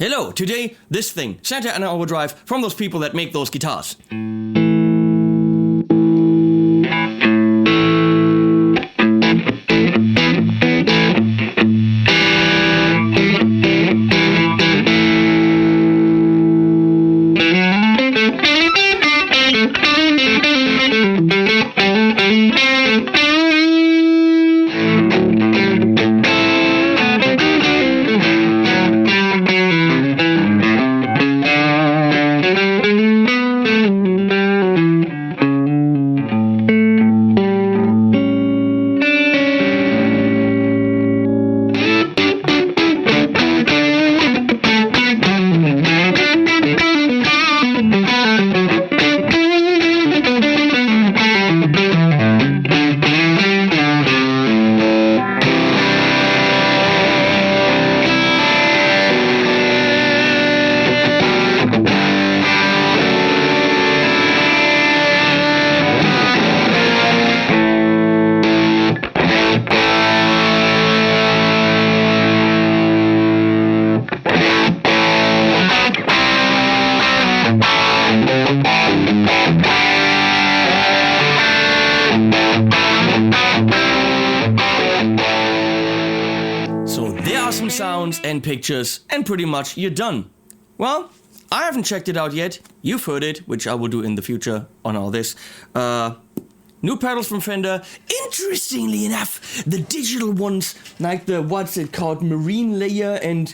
Hello, today, this thing, Santa Ana Overdrive, from those people that make those guitars. So there are some sounds and pictures, and pretty much you're done. Well, I haven't checked it out yet. You've heard it, which I will do in the future on all this. New pedals from Fender. Interestingly enough, the digital ones, like the, what's it called, marine layer and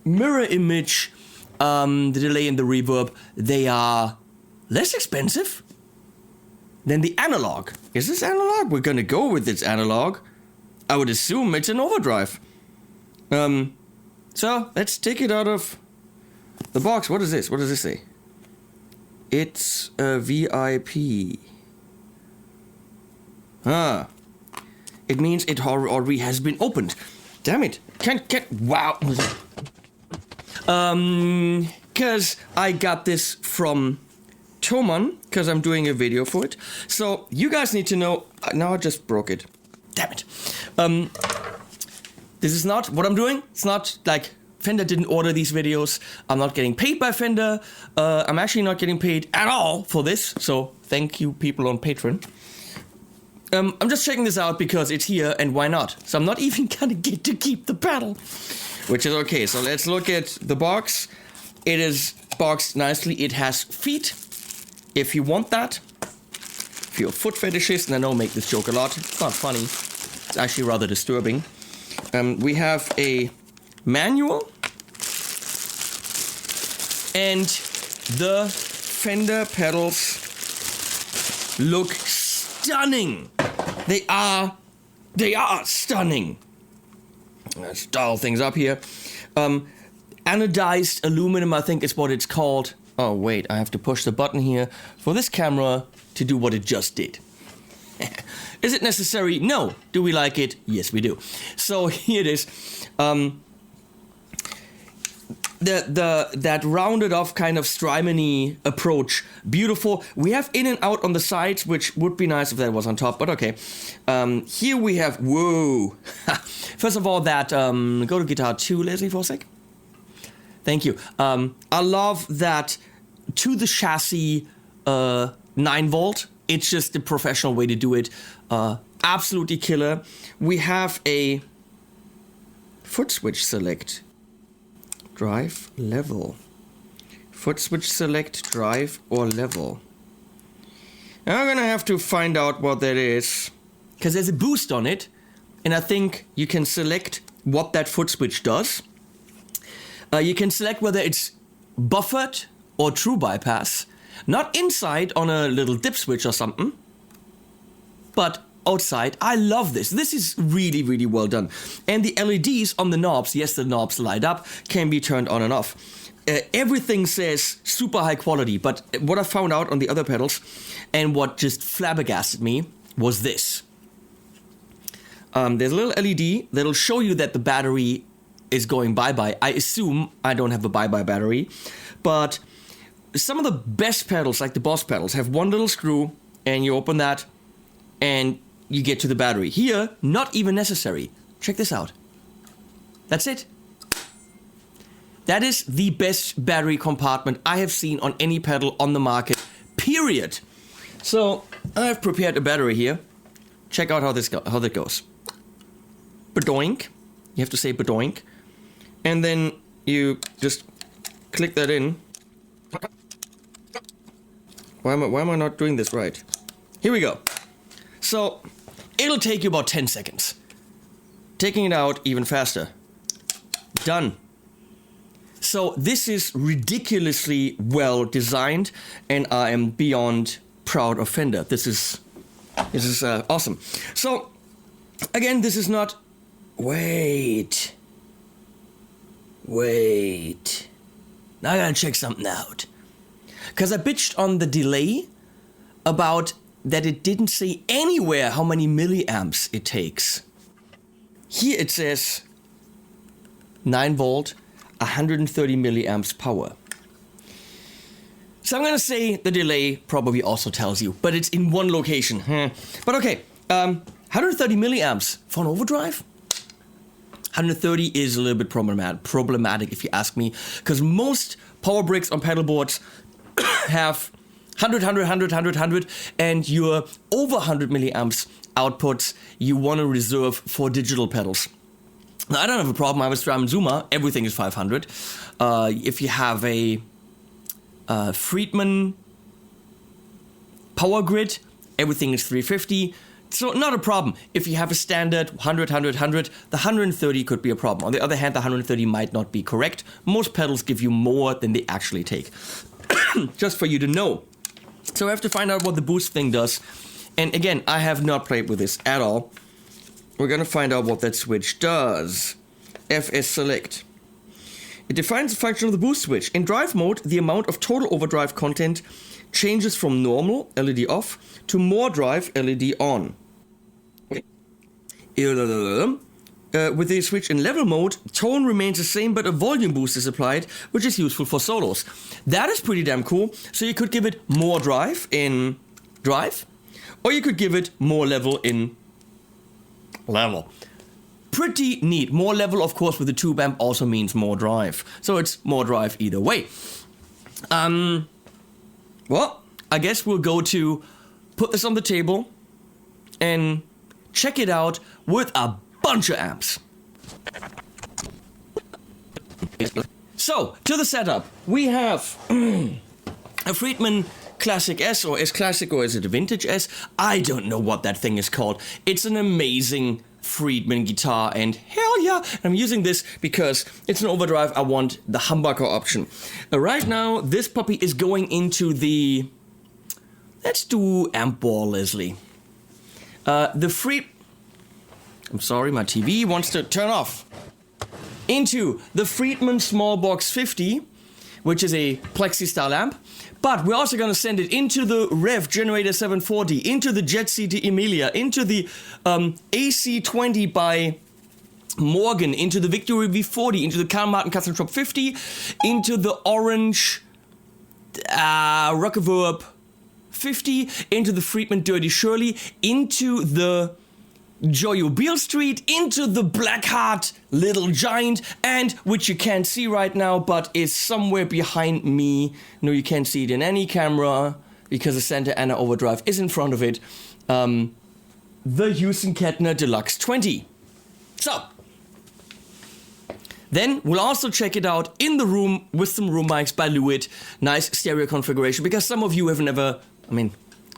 mirror image, the delay and the reverb, they are less expensive than the analog. Is this analog? We're gonna go with this analog. I would assume it's an overdrive. So let's take it out of the box. What is this? What does this say? It's a VIP. Ah. It means it already has been opened. Damn it. Wow. Cause I got this from Thomann, cause I'm doing a video for it. So you guys need to know, now I just broke it. Damn it. This is not what I'm doing. It's not like Fender didn't order these videos. I'm not getting paid by Fender. I'm actually not getting paid at all for this. So thank you people on Patreon. I'm just checking this out because it's here and why not? So I'm not even gonna get to keep the pedal, which is okay. So let's look at the box. It is boxed nicely. It has feet, if you want that. If you're a foot fetishist, and I know I make this joke a lot, it's not funny. It's actually rather disturbing. We have a manual. And the Fender pedals look stunning. They are stunning. Let's dial things up here. Anodized aluminum, I think is what it's called. Oh wait, I have to push the button here for this camera to do what it just did. Is it necessary? No. Do we like it? Yes, we do. So here it is. That rounded off kind of Strymon-y approach. Beautiful. We have in and out on the sides, which would be nice if that was on top, but okay. Here we have, whoa. First of all, that, go to guitar 2, Leslie, for a sec. Thank you. I love that to the chassis 9-volt. It's just the professional way to do it. Absolutely killer. We have a foot switch select. Drive, level. Foot switch select, drive, or level. Now I'm gonna have to find out what that is. Because there's a boost on it. And I think you can select what that foot switch does. You can select whether it's buffered or true bypass. Not inside on a little dip switch or something, but outside. I love this. This is really, really well done. And the LEDs on the knobs, yes, the knobs light up, can be turned on and off. Everything says super high quality, but what I found out on the other pedals, and what just flabbergasted me, was this. There's a little LED that'll show you that the battery is going bye-bye. I assume I don't have a bye-bye battery, but some of the best pedals, like the Boss pedals, have one little screw, and you open that, and you get to the battery. Here, not even necessary. Check this out. That's it. That is the best battery compartment I have seen on any pedal on the market, period. So I've prepared a battery here. Check out how that goes. Badoink. You have to say badoink. And then you just click that in. Why am I not doing this right? Here we go. So it'll take you about 10 seconds. Taking it out even faster. Done. So this is ridiculously well designed, and I am beyond proud of Fender. This is awesome. So again, this is not. Wait. Now I gotta check something out. Because I bitched on the delay about that it didn't say anywhere how many milliamps it takes. Here it says 9 volt, 130 milliamps power. So I'm gonna say the delay probably also tells you, but it's in one location. But okay, 130 milliamps for an overdrive? 130 is a little bit problematic if you ask me, because most power bricks on pedal boards have 100, and your over 100 milliamps outputs you want to reserve for digital pedals. Now, I don't have a problem. I have a Strymon Zuma. Everything is 500. If you have a Friedman power grid, everything is 350. So not a problem. If you have a standard 100, the 130 could be a problem. On the other hand, the 130 might not be correct. Most pedals give you more than they actually take. Just for you to know. So I have to find out what the boost thing does. And again, I have not played with this at all. We're gonna find out what that switch does. FS select. It defines the function of the boost switch. In drive mode, the amount of total overdrive content changes from normal, LED off, to more drive, LED on. With the switch in level mode, tone remains the same, but a volume boost is applied, which is useful for solos. That is pretty damn cool. So you could give it more drive in drive, or you could give it more level in level. Pretty neat. More level, of course, with the tube amp also means more drive. So it's more drive either way. Well, I guess we'll go to put this on the table and check it out with a bunch of amps. So, to the setup, we have a Friedman Classic S, or S Classic, or is it a Vintage S? I don't know what that thing is called. It's an amazing Friedman guitar, and hell yeah, I'm using this because it's an overdrive. I want the humbucker option. Right now, this puppy is going into the... Let's do amp ball, Leslie. I'm sorry, my TV wants to turn off. Into the Friedman Smallbox 50, which is a plexi style amp. But we're also going to send it into the Rev Generator 740, into the Jet CT Emilia, into the AC20 by Morgan, into the Victory V40, into the Carl Martin Custom Shop 50, into the Orange Reverb 50, into the Friedman Dirty Shirley, into the Joyo Beale Street, into the Blackheart Little Giant, and which you can't see right now, but is somewhere behind me. No, you can't see it in any camera because the Santa Ana Overdrive is in front of it. The Houston Kettner Deluxe 20. So, then we'll also check it out in the room with some room mics by Lewitt. Nice stereo configuration, because some of you have never,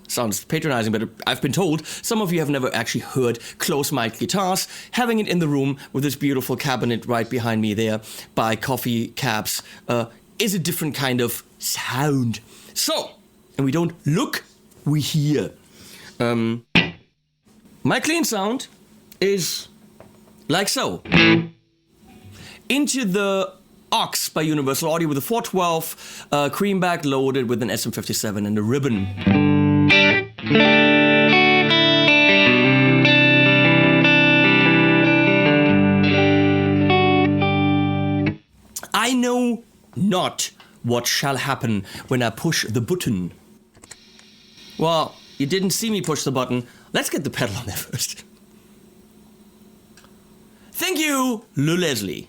sounds patronizing, but I've been told some of you have never actually heard close mic guitars. Having it in the room with this beautiful cabinet right behind me there by Coffee Caps is a different kind of sound. So, and we don't look, we hear. My clean sound is like so. Into the aux by Universal Audio with a 412 creamback loaded with an SM57 and a ribbon. I know not what shall happen when I push the button. Well, you didn't see me push the button. Let's get the pedal on there first. Thank you, Leslie.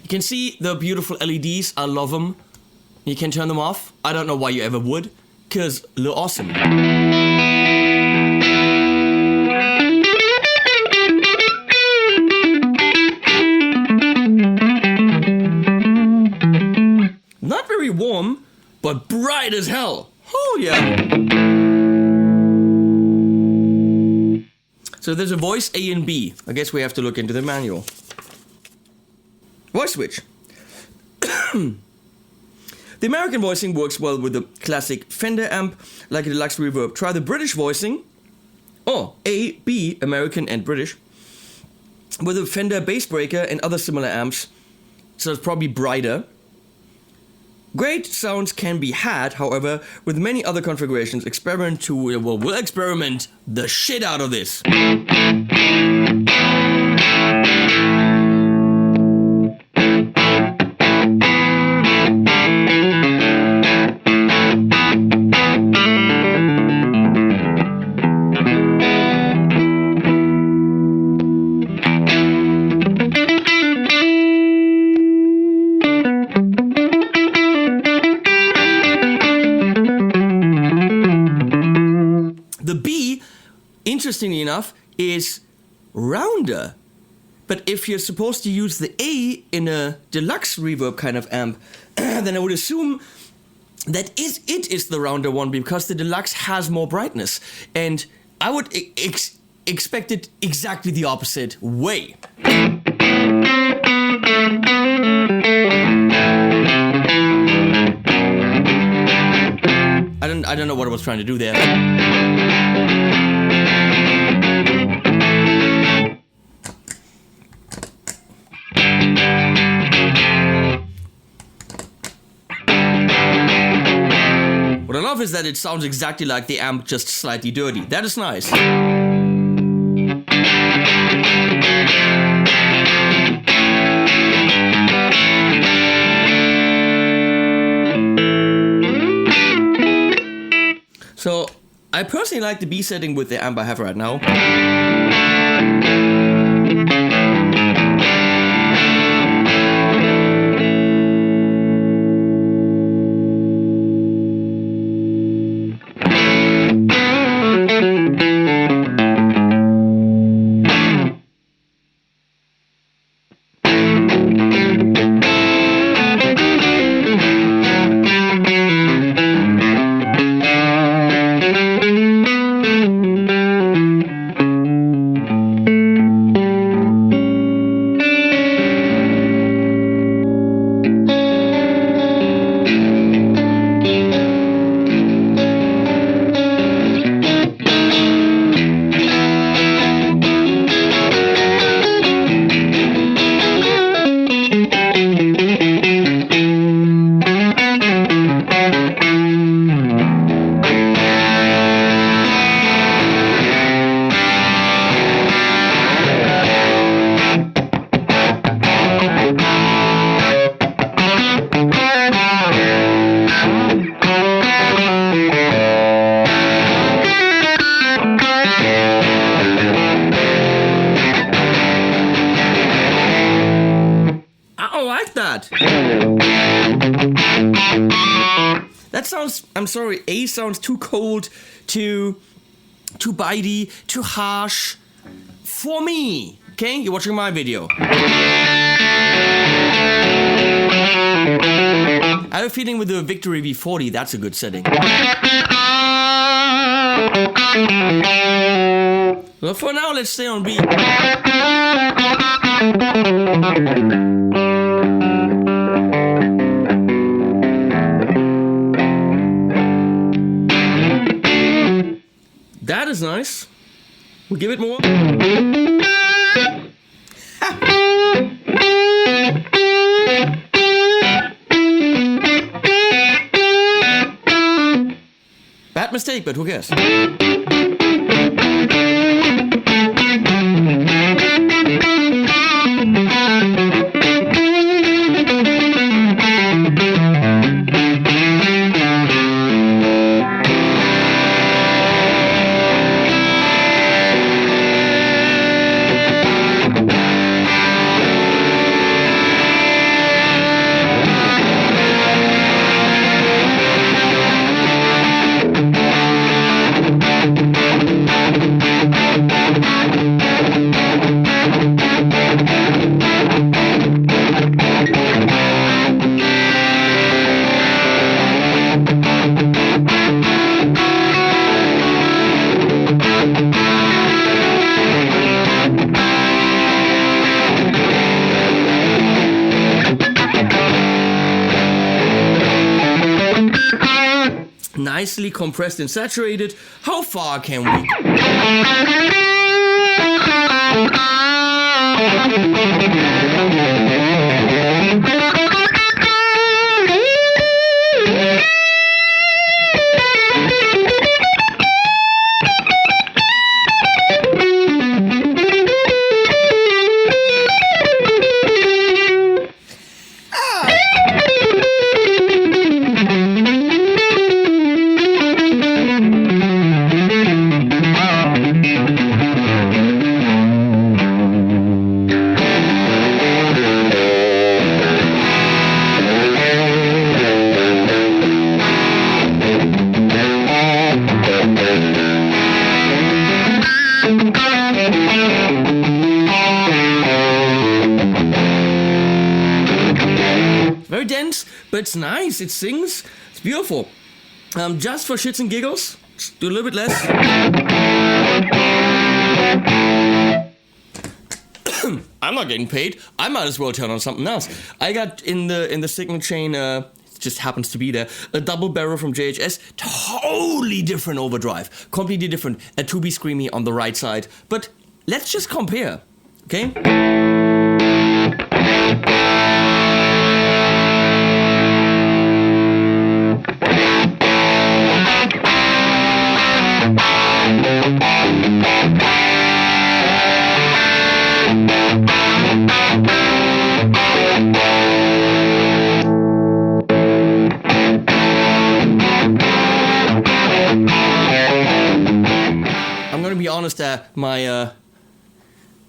You can see the beautiful LEDs. I love them. You can turn them off. I don't know why you ever would, because they're awesome. Not very warm, but bright as hell. Oh yeah. So there's a voice A and B. I guess we have to look into the manual. Voice switch. The American voicing works well with the classic Fender amp, like a deluxe reverb. Try the British voicing. Oh, A, B, American and British. With a Fender bass breaker and other similar amps. So it's probably brighter. Great sounds can be had, however, with many other configurations. We'll experiment the shit out of this. Interestingly enough, is rounder. But if you're supposed to use the A in a deluxe reverb kind of amp, then I would assume that it is the rounder one, because the deluxe has more brightness. And I would expect it exactly the opposite way. I don't know what I was trying to do there. What I love is that it sounds exactly like the amp, just slightly dirty. That is nice. So, I personally like the B setting with the amp I have right now. That sounds, I'm sorry, A sounds too cold, too bitey, too harsh for me. Okay, you're watching my video. I have a feeling with the Victory V40, that's a good setting. Well, for now, let's stay on B. That is nice. We'll give it more. Bad mistake, but who cares? nicely compressed and saturated. How far can we very dense, but it's nice, it sings, it's beautiful. Just for shits and giggles, just do a little bit less. I'm not getting paid, I might as well turn on something else. I got in the signal chain, it just happens to be there, a double barrel from JHS, totally different overdrive, completely different, a 2B screamy on the right side, but let's just compare, okay? I'm gonna be honest, my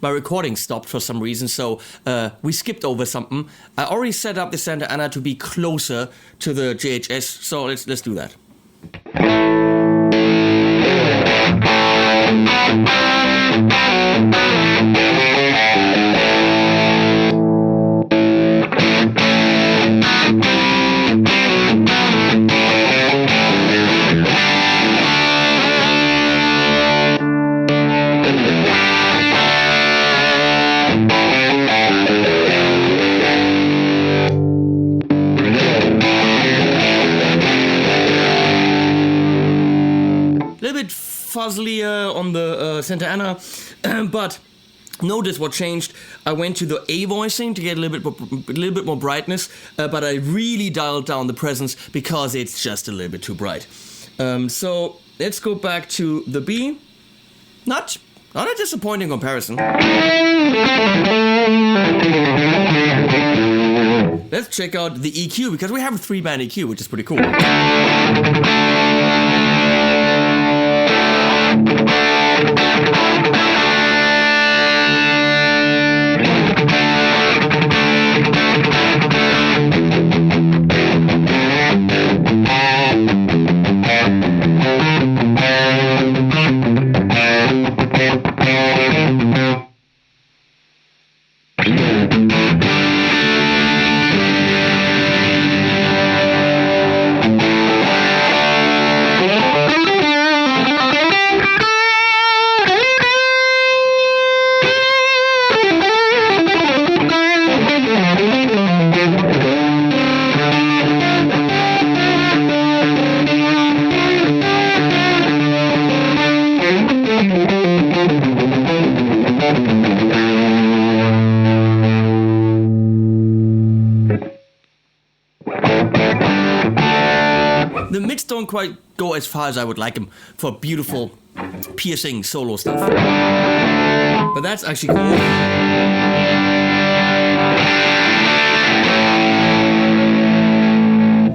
recording stopped for some reason, so we skipped over something. I already set up the Santa Ana to be closer to the JHS, so let's do that. Fuzzlier on the Santa Ana, but notice what changed. I went to the A voicing to get a little bit more brightness, but I really dialed down the presence because it's just a little bit too bright. So let's go back to the B. Not a disappointing comparison. Let's check out the EQ because we have a 3-band EQ, which is pretty cool. The mids don't quite go as far as I would like them for beautiful, piercing solo stuff. But that's actually cool.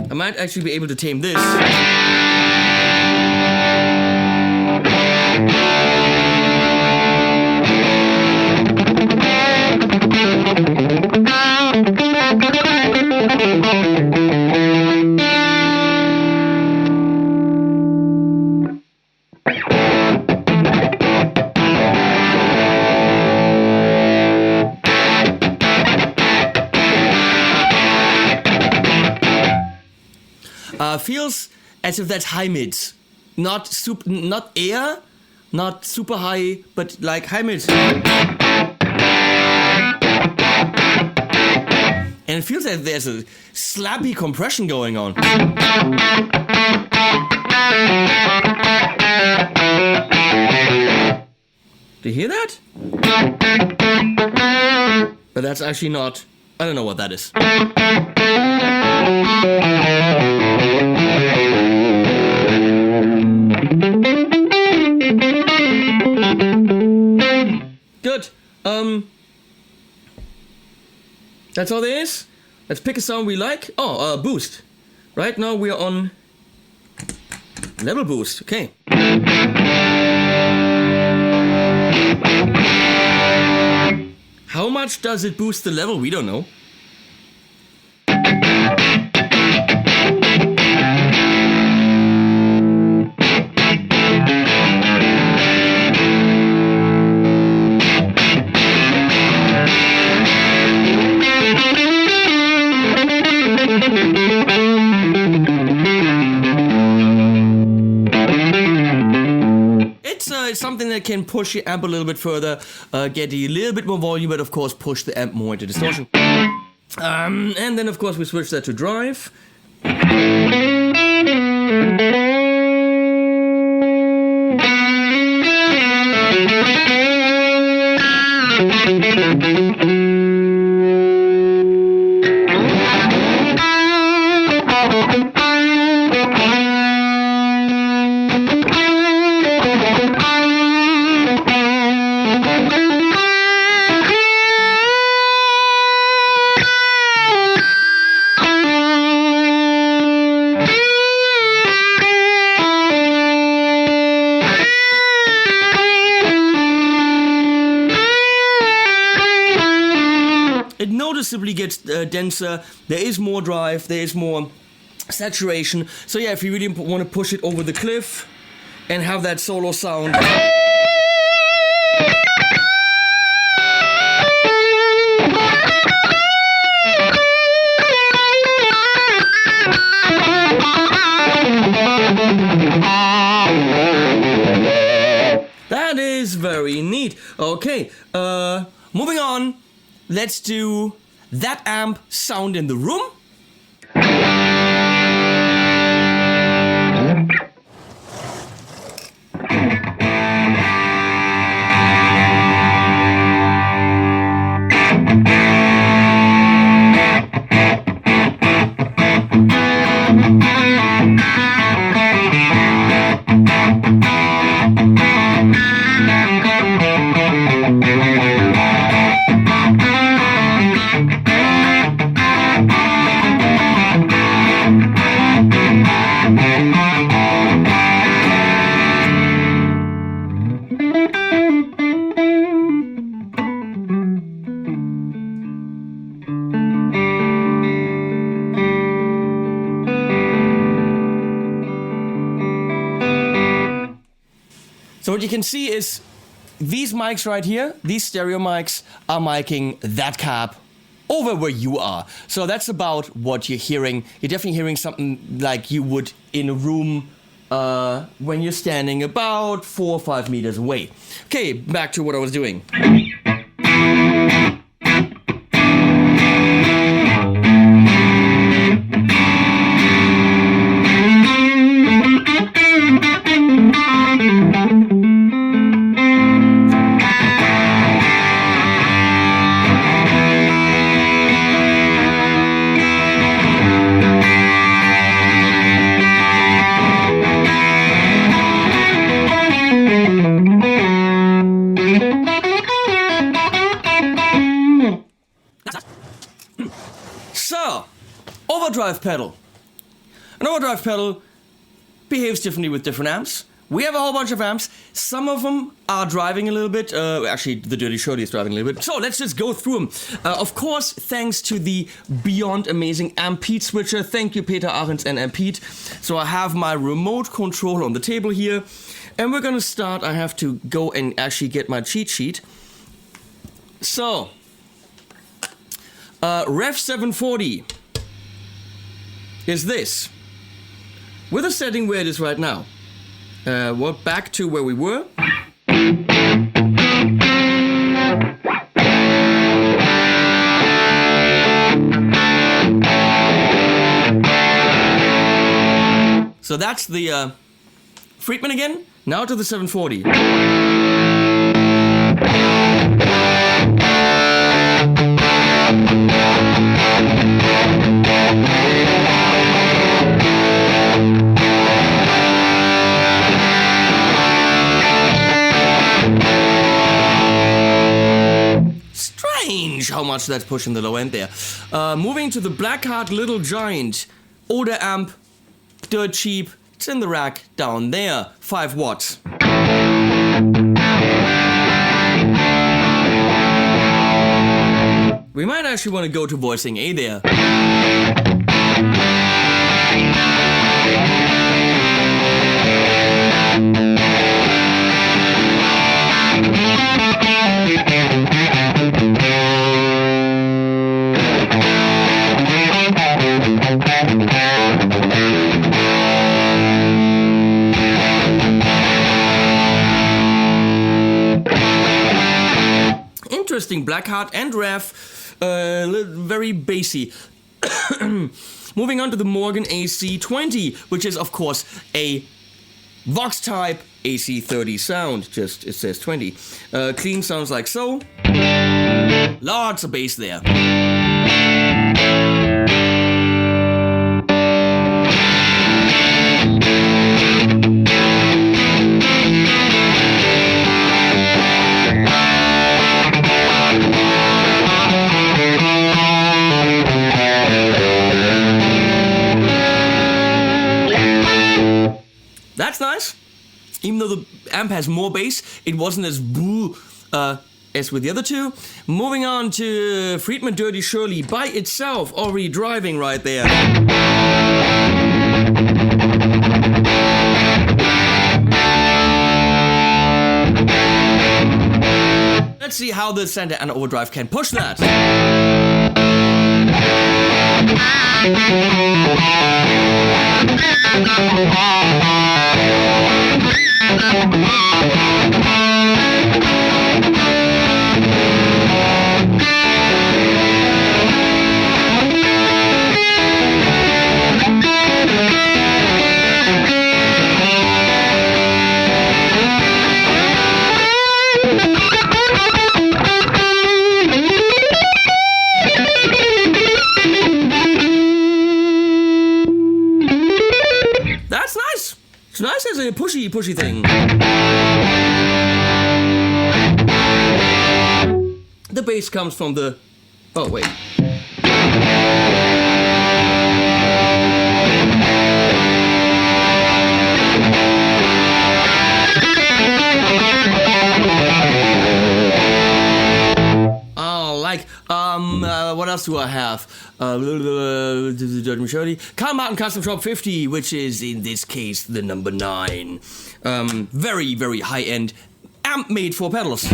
I might actually be able to tame this. Feels as if that's high mids, not air, not super high, but like high mids. And it feels like there's a slappy compression going on. Do you hear that? But that's actually not... I don't know what that is. Good. That's all there is. Let's pick a sound we like. Oh, boost. Right now we are on level boost. Okay. How much does it boost the level? We don't know. It's something that can push your amp a little bit further, get a little bit more volume, but of course push the amp more into distortion. And then of course we switch that to drive. Noticeably gets denser, there is more drive, there is more saturation. So yeah, if you really want to push it over the cliff and have that solo sound. That is very neat. Okay, moving on. Let's do that amp sound in the room. So what you can see is these mics right here, these stereo mics are miking that cab over where you are. So that's about what you're hearing. You're definitely hearing something like you would in a room when you're standing about 4 or 5 meters away. Okay, back to what I was doing. So, overdrive pedal. An overdrive pedal behaves differently with different amps. We have a whole bunch of amps. Some of them are driving a little bit. Actually, the Dirty Shorty is driving a little bit. So let's just go through them. Of course, thanks to the beyond amazing Ampete switcher. Thank you, Peter Ahrens and Ampete. So I have my remote control on the table here. And we're gonna start. I have to go and actually get my cheat sheet. So, Rev 740 is this. With a setting where it is right now. We're back to where we were. So that's the Friedman again. Now to the 740. Strange how much that's pushing the low end there. Moving to the Blackheart Little Giant. Older amp, dirt cheap, it's in the rack down there, 5 watts. We might actually want to go to voicing A there. Interesting, Blackheart and Rev, very bassy. Moving on to the Morgan AC20, which is of course a Vox type AC30 sound, just it says 20. Clean sounds like so. Lots of bass there. That's nice. Even though the amp has more bass, it wasn't as boo as with the other two. Moving on to Friedman Dirty Shirley by itself, already driving right there. Let's see how the Fender and Overdrive can push that. That's nice. It's nice as a pushy thing. The bass comes from the... Oh, wait. What else do I have? Carl Martin Custom Shop 50, which is in this case the number 9. Very, very high-end amp made for pedals.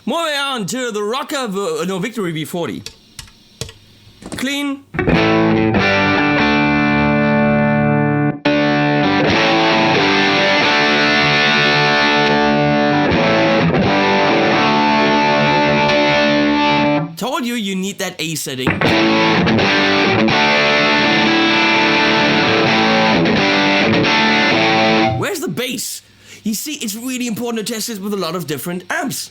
Moving on to the Rocker, Victory V40. Clean. Told you need that A setting. Where's the bass? You see, it's really important to test it with a lot of different amps.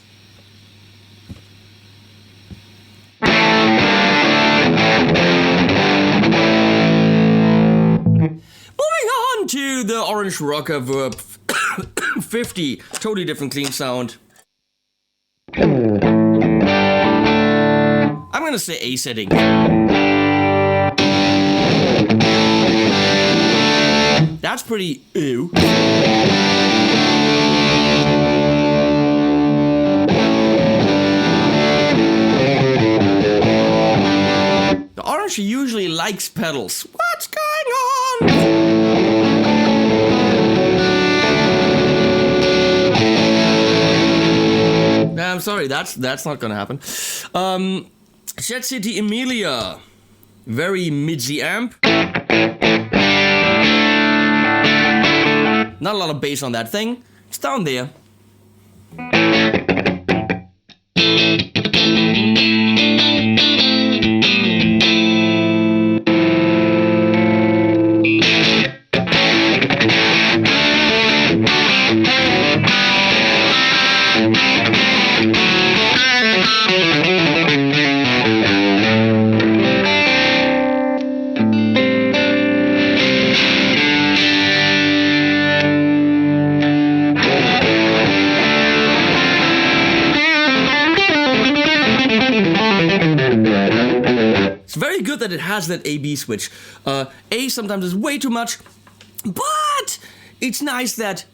To the Orange Rocker Verb 50, totally different clean sound. I'm gonna say A setting. That's pretty ew. The Orange usually likes pedals. What's going on? I'm sorry, that's not gonna happen. Jet City Emilia, very midsy amp. Not a lot of bass on that thing. It's down there. That it has that A-B switch. A sometimes is way too much, but it's nice that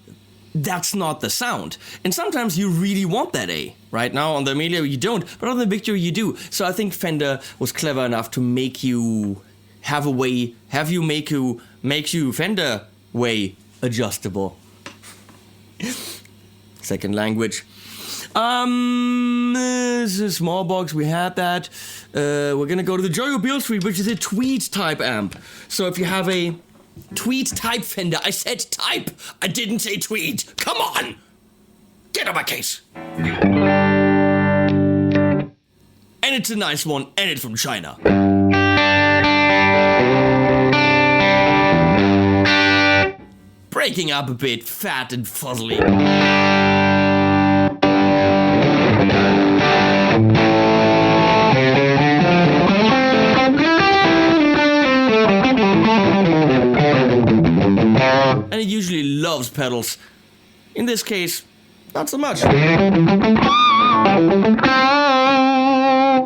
that's not the sound. And sometimes you really want that A. Right now on the Amelia you don't, but on the Victor you do. So I think Fender was clever enough to make you have a way, makes you Fender way adjustable. Second language. This is Smallbox, we had that. We're gonna go to the Joyo Beale Street, which is a tweed type amp. So if you have a tweed type Fender, I said type, I didn't say tweed. Come on! Get on my case. And it's a nice one, and it's from China. Breaking up a bit, fat and fuzzly. And it usually loves pedals. In this case, not so much.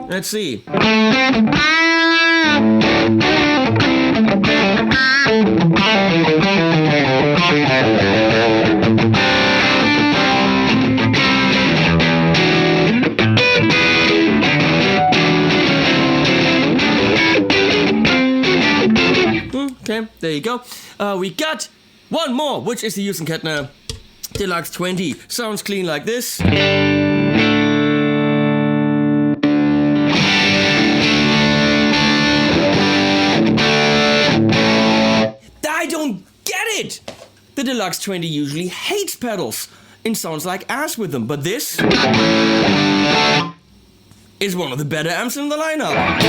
Let's see. Okay, there you go. We got one more, which is the Houston Kettner Deluxe 20. Sounds clean like this. I don't get it! The Deluxe 20 usually hates pedals and sounds like ass with them, but this is one of the better amps in the lineup.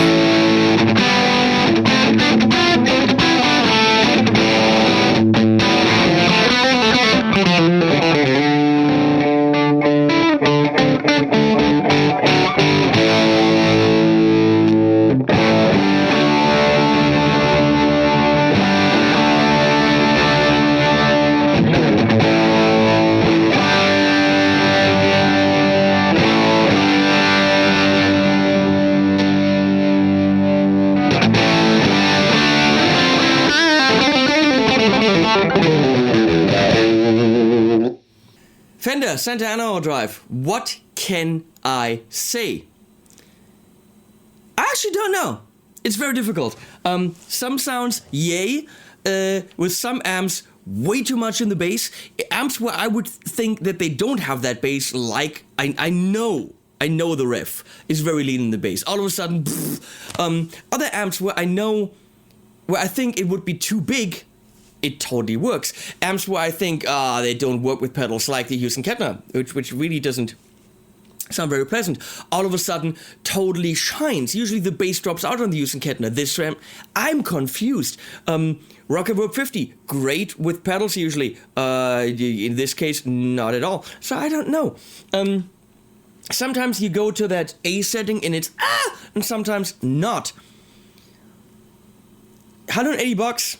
Fender Santa Ana Overdrive. What can I say? I actually don't know. It's very difficult. Some sounds, yay. With some amps, way too much in the bass. Amps where I would think that they don't have that bass, like I know the riff is very lean in the bass. All of a sudden, other amps where I think it would be too big, it totally works. Amps where I think they don't work with pedals, like the Houston Kettner, which really doesn't sound very pleasant, all of a sudden totally shines. Usually the bass drops out on the Houston Kettner. This amp, I'm confused. Reverb 50, great with pedals usually. In this case, not at all. So I don't know. Sometimes you go to that A setting and it's and sometimes not. $180.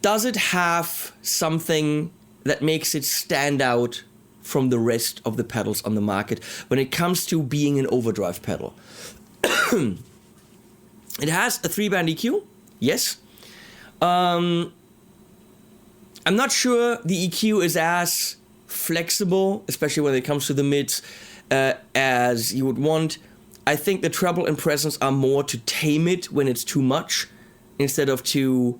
Does it have something that makes it stand out from the rest of the pedals on the market when it comes to being an overdrive pedal? It has a 3-band EQ, yes. I'm not sure the EQ is as flexible, especially when it comes to the mids, as you would want. I think the treble and presence are more to tame it when it's too much, instead of to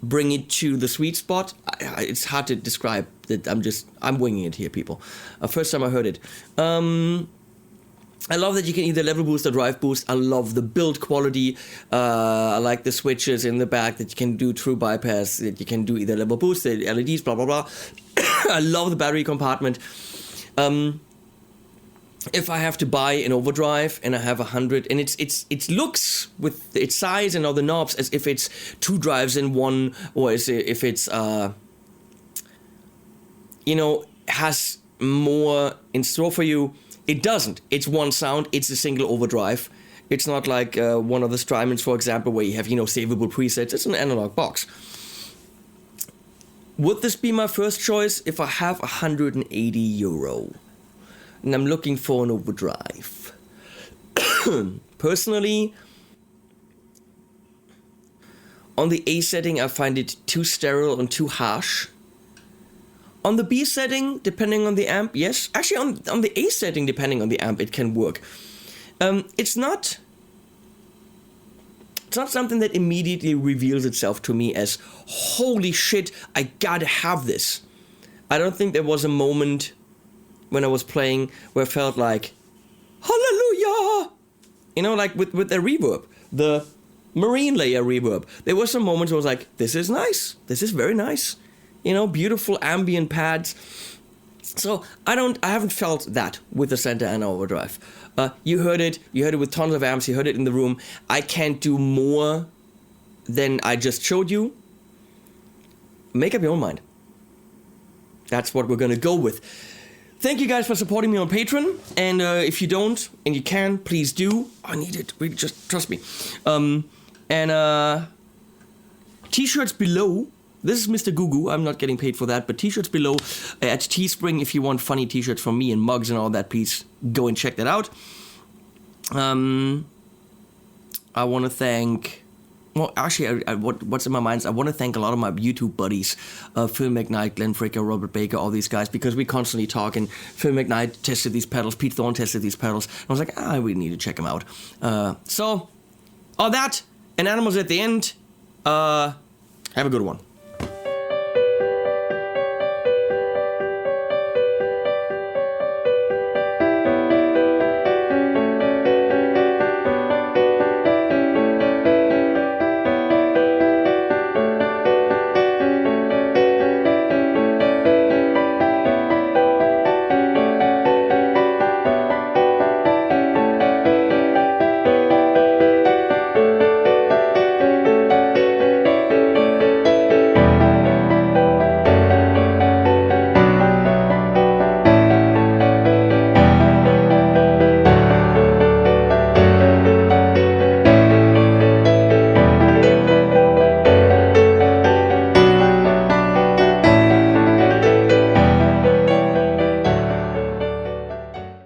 bring it to the sweet spot. it's hard to describe. That I'm winging it here, people. First time I heard it. I love that you can either level boost or drive boost. I love the build quality. I like the switches in the back that you can do true bypass, that you can do either level boost, the LEDs, blah, blah, blah. I love the battery compartment. If I have to buy an Overdrive and I have 100, and it looks with its size and all the knobs as if it's 2 drives in one, or as if it's, has more in store for you. It doesn't. It's one sound. It's a single Overdrive. It's not like one of the Strymons, for example, where you have, savable presets. It's an analog box. Would this be my first choice if I have €180 and I'm looking for an Overdrive? Personally, on the A setting, I find it too sterile and too harsh. On the B setting, depending on the amp, yes. Actually, on the A setting, depending on the amp, it can work. It's not something that immediately reveals itself to me as, holy shit, I gotta have this. I don't think there was a moment when I was playing where I felt like, hallelujah! Like with the reverb, the marine layer reverb. There were some moments where I was like, this is nice. This is very nice. Beautiful ambient pads. So I haven't felt that with the Center and Overdrive. You heard it with tons of amps, you heard it in the room. I can't do more than I just showed you. Make up your own mind. That's what we're gonna go with. Thank you guys for supporting me on Patreon, and if you don't, and you can, please do. I need it, really, just trust me. T-shirts below. This is Mr. Gugu. I'm not getting paid for that, but t-shirts below at Teespring. If you want funny t-shirts from me and mugs and all that, please go and check that out. I want to thank... Well, actually, what's in my mind is I want to thank a lot of my YouTube buddies, Phil McKnight, Glenn Fricker, Robert Baker, all these guys, because we constantly talk, and Phil McKnight tested these pedals, Pete Thorne tested these pedals, and I was like, I really need to check them out. So, all that, and Animals at the end, have a good one.